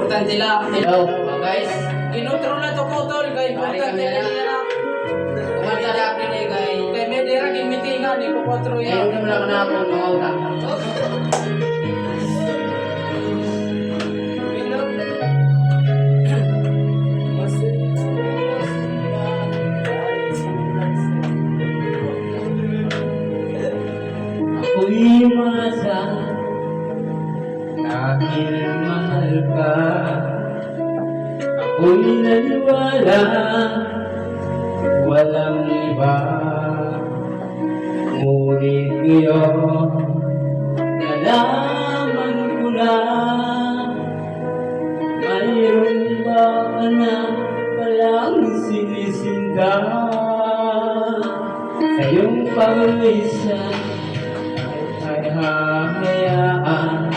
importante lang. Hello, guys. Kinutro na to ko tol kay importante Kami na. nila. Kumanta na ako ni kay. Kay may dira gid mitingan ni ko kontro Ngayon ya. naman ako na ako mga utang. Ako'y masa dahil mahal ka. Ako'y naniwala walang iba. Ngunit ngayon nalaman ko na mayroon ba ka na palang sinisinda sa iyong pag-isa. Ay hahayaan,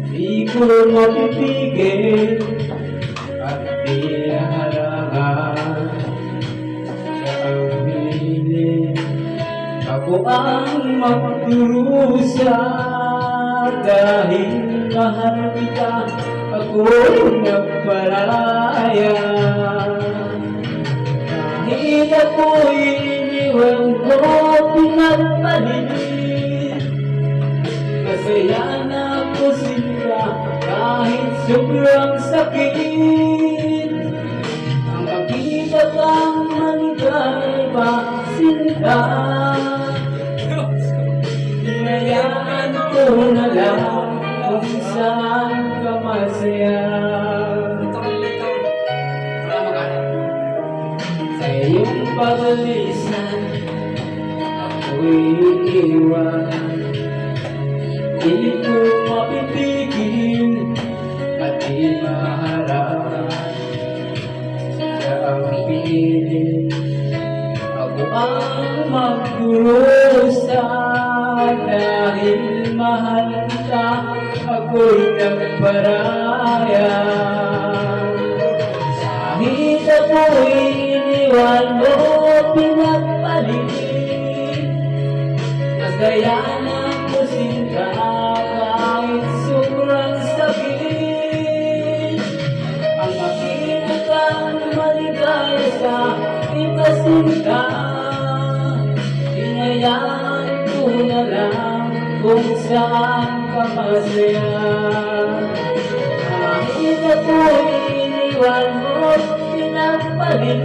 di ko mapipigil at di harangan. Siya ang pinili, ako ang magdurusa. Dahil mahal kita, ako'y nagparaya. Dahil ako'y iniwan ko pinagpalit. Masaya na ako sila kahit sobrang sakit. Ang makita kang maligaya sila. Hinayaan ko na lang kung saan ka masaya. Sa iyong pag-alisan ako'y iiwan. Di ko mapipigil at di maharap. Siya ang pinili, ako ang magdurusa. Dahil mahal kita, ako'y nagparaya. Kahit ako'y iniwan mo pinagpalit, masaya na ako sinta kahit sobrang sakit. Ang makita kang maligaya sa kita sinta, hinayaan ko na lang kung saan ka masaya. Kahit ako'y iniwan mo pinagpalit,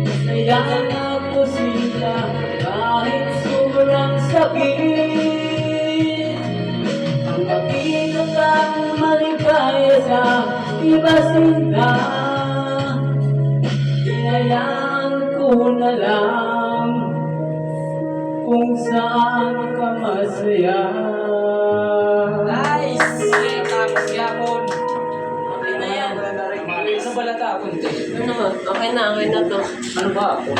masaya na ako sinta kahit sobrang sakit. Ang makita kang maligaya sa iba sinta, hinayaan ko na lang kung saan ka masaya. Nice. Tapos yapon. Okay na yan. Ano balata ako? Ano? Okay na to. Ano ba ako?